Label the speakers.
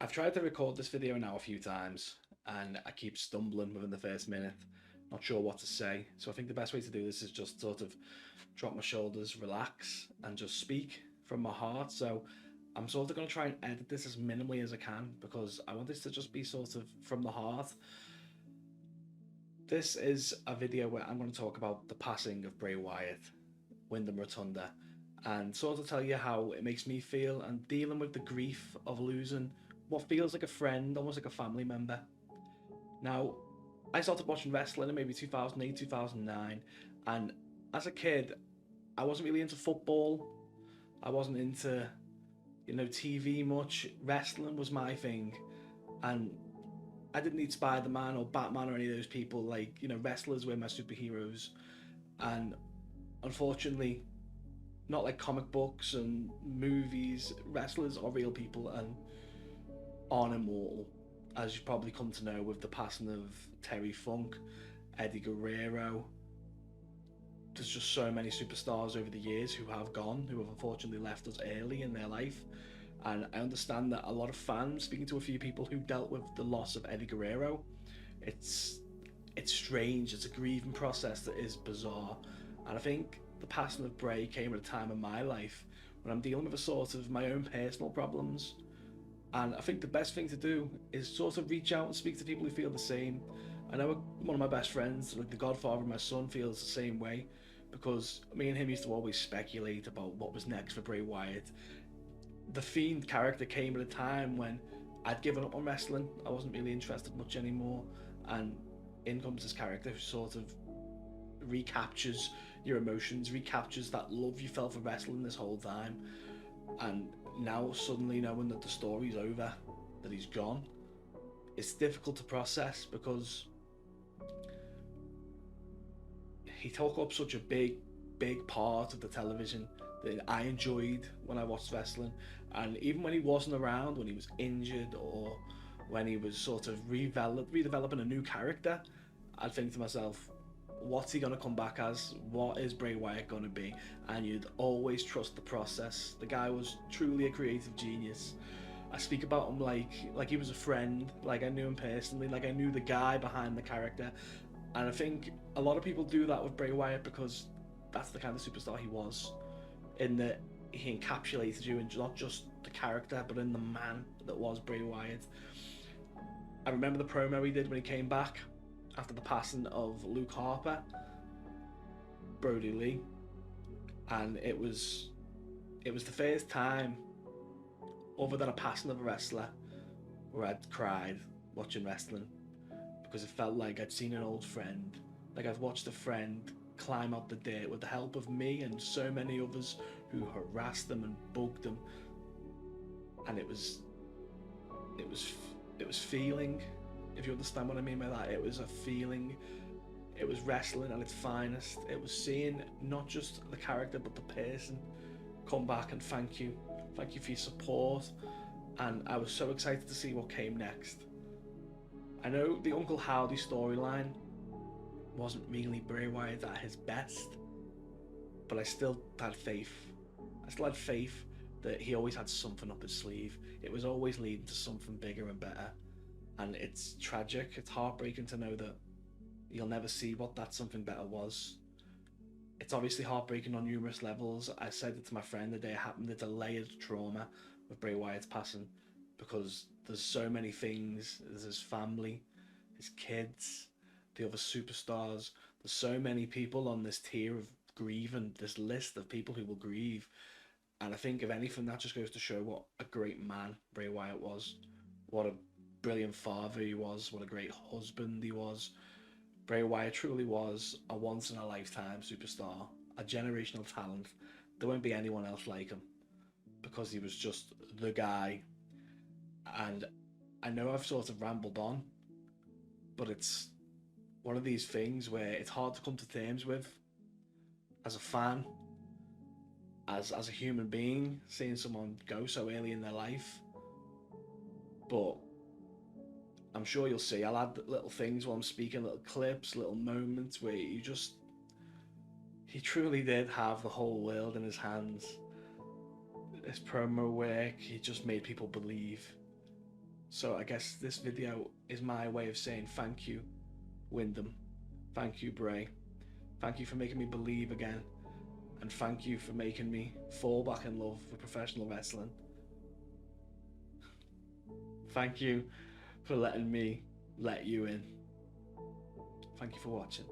Speaker 1: I've tried to record this video now a few times and I keep stumbling within the first minute, not sure what to say. So I think the best way to do this is just sort of drop my shoulders, relax, and just speak from my heart. So I'm sort of going to try and edit this as minimally as I can because I want this to just be sort of from the heart. This is a video where I'm going to talk about the passing of Bray Wyatt, Windham Rotunda, and sort of tell you how it makes me feel and dealing with the grief of losing what feels like a friend, almost like a family member. Now, I started watching wrestling in maybe 2008, 2009, and as a kid, I wasn't really into football. I wasn't into, TV much. Wrestling was my thing, and I didn't need Spider-Man or Batman or any of those people. Like, wrestlers were my superheroes, and unfortunately, not like comic books and movies. Wrestlers are real people and aren't immortal, as you've probably come to know with the passing of Terry Funk, Eddie Guerrero. There's just so many superstars over the years who have gone, who have unfortunately left us early in their life. And I understand that a lot of fans, speaking to a few people who dealt with the loss of Eddie Guerrero, it's strange. It's a grieving process that is bizarre. And I think the passing of Bray came at a time in my life when I'm dealing with a sort of my own personal problems. And I think the best thing to do is sort of reach out and speak to people who feel the same. I know one of my best friends, like the godfather of my son, feels the same way because me and him used to always speculate about what was next for Bray Wyatt. The Fiend character came at a time when I'd given up on wrestling. I wasn't really interested much anymore. And in comes this character who sort of recaptures your emotions, recaptures that love you felt for wrestling this whole time. And now suddenly knowing that the story's over, that he's gone, it's difficult to process because he took up such a big part of the television that I enjoyed when I watched wrestling. And even when he wasn't around, when he was injured or when he was sort of redeveloping a new character, I'd think to myself, what's he going to come back as? What is Bray Wyatt going to be? And you'd always trust the process. The guy was truly a creative genius. I speak about him like he was a friend, like I knew him personally, like I knew the guy behind the character. And I think a lot of people do that with Bray Wyatt because that's the kind of superstar he was, in that he encapsulated you in not just the character, but in the man that was Bray Wyatt. I remember the promo he did when he came back after the passing of Luke Harper, Brody Lee, and it was the first time, other than a passing of a wrestler, where I'd cried watching wrestling because it felt like I'd seen an old friend, like I'd watched a friend climb out the dirt with the help of me and so many others who harassed them and bugged them, and it was feeling, if you understand what I mean by that. It was a feeling. It was wrestling at its finest. It was seeing not just the character but the person come back and thank you for your support. And I was so excited to see what came next. I know the Uncle Howdy storyline wasn't really Bray Wyatt at his best, but I still had faith. I still had faith that he always had something up his sleeve. It was always leading to something bigger and better. And it's tragic, it's heartbreaking to know that you'll never see what that something better was. It's obviously heartbreaking on numerous levels. I said it to my friend the day it happened, it's a layered trauma with Bray Wyatt's passing because there's so many things. There's his family, his kids, the other superstars. There's so many people on this tier of grieving, this list of people who will grieve. And I think if anything, that just goes to show what a great man Bray Wyatt was. What a brilliant father he was. What a great husband he was. Bray Wyatt truly was a once-in-a-lifetime superstar. A generational talent. There won't be anyone else like him. Because he was just the guy. And I know I've sort of rambled on, but it's one of these things where it's hard to come to terms with as a fan, as a human being, seeing someone go so early in their life. But I'm sure you'll see, I'll add little things while I'm speaking, little clips, little moments where he truly did have the whole world in his hands. His promo work, he just made people believe. So I guess this video is my way of saying thank you, Windham. Thank you, Bray. Thank you for making me believe again. And thank you for making me fall back in love with professional wrestling. Thank you for letting me let you in. Thank you for watching.